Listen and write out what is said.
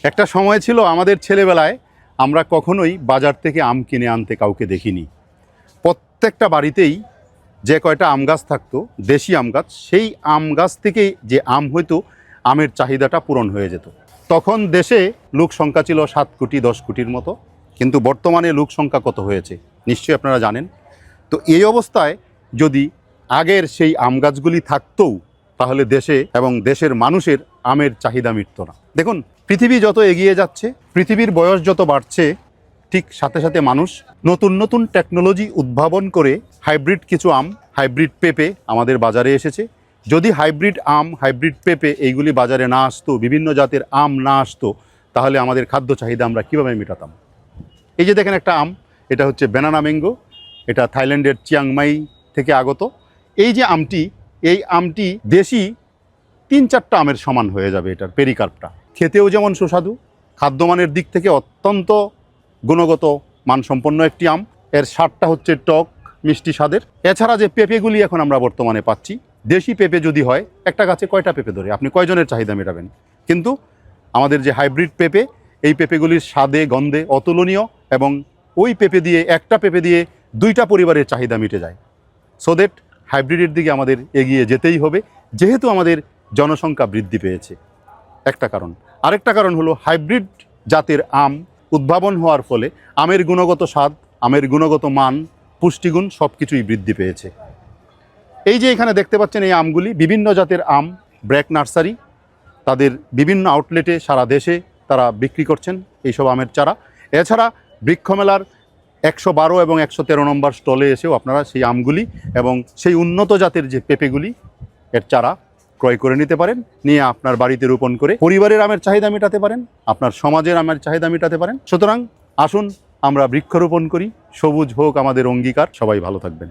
একটা সময় ছিল আমাদের ছেলেবেলায় আমরা কখনোই বাজার থেকে আম কিনে আনতে কাউকে দেখিনি। প্রত্যেকটা বাড়িতেই যে কয়টা আম গাছ থাকতো, দেশি আম গাছ, সেই আম গাছ থেকে যে আম হইতো, আমের চাহিদাটা পূরণ হয়ে যেত। তখন দেশে লোক সংখ্যা ছিল 7 কোটি 10 কোটির মতো, কিন্তু বর্তমানে লোক সংখ্যা কত হয়েছে নিশ্চয়ই আপনারা জানেন। তো এই অবস্থায় যদি আগের সেই আম গাছগুলি থাকতও, তাহলে দেশে এবং দেশের মানুষের আমের চাহিদা মিটত না। দেখুন, পৃথিবী যত এগিয়ে যাচ্ছে, পৃথিবীর বয়স যত বাড়ছে, ঠিক সাথে সাথে মানুষ নতুন নতুন টেকনোলজি উদ্ভাবন করে হাইব্রিড কিছু আম, হাইব্রিড পেঁপে আমাদের বাজারে এসেছে। যদি হাইব্রিড আম, হাইব্রিড পেঁপে এইগুলি বাজারে না আসতো, বিভিন্ন জাতের আম না আসতো, তাহলে আমাদের খাদ্য চাহিদা আমরা কীভাবে মেটাতাম? এই যে দেখেন একটা আম, এটা হচ্ছে ব্যানানা ম্যাঙ্গো, এটা থাইল্যান্ডের চিয়াংমাই থেকে আগত। এই যে আমটি, এই আমটি দেশি 3-4টা আমের সমান হয়ে যাবে। এটার পেরিকার্পটা খেতেও যেমন সুস্বাদু, খাদ্যমানের দিক থেকে অত্যন্ত গুণগত মানসম্পন্ন একটি আম। এর স্বাদটা হচ্ছে টক মিষ্টি স্বাদের। এছাড়া যে পেঁপেগুলি এখন আমরা বর্তমানে পাচ্ছি, দেশি পেঁপে যদি হয়, একটা গাছে কয়টা পেঁপে ধরে, আপনি কয়জনের চাহিদা মেটাবেন? কিন্তু আমাদের যে হাইব্রিড পেঁপে, এই পেঁপেগুলির স্বাদে গন্ধে অতুলনীয়, এবং ওই পেঁপে দিয়ে, একটা পেঁপে দিয়ে 2টা পরিবারের চাহিদা মিটে যায়। সো দ্যাট হাইব্রিডের দিকে আমাদের এগিয়ে যেতেই হবে, যেহেতু আমাদের জনসংখ্যা বৃদ্ধি পেয়েছে। একটা কারণ। আরেকটা কারণ হলো হাইব্রিড জাতের আম উদ্ভাবন হওয়ার ফলে আমের গুণগত স্বাদ, আমের গুণগত মান, পুষ্টিগুণ সব কিছুই বৃদ্ধি পেয়েছে। এই যে এখানে দেখতে পাচ্ছেন, এই আমগুলি বিভিন্ন জাতের আম, ব্র্যাক নার্সারি তাদের বিভিন্ন আউটলেটে সারা দেশে তারা বিক্রি করছেন এইসব আমের চারা। এছাড়া বৃক্ষমেলার 112 এবং 113 নম্বর স্টলে এসেও আপনারা সেই আমগুলি এবং সেই উন্নত জাতের যে পেঁপেগুলি, এর চারা ক্রয় করে নিতে পারেন। নিয়ে আপনার বাড়িতে রোপণ করে পরিবারের আমের চাহিদা মেটাতে পারেন, আপনার সমাজের আমের চাহিদা মেটাতে পারেন। সুতরাং আসুন আমরা বৃক্ষরোপণ করি, সবুজ হোক আমাদের অঙ্গীকার। সবাই ভালো থাকবেন।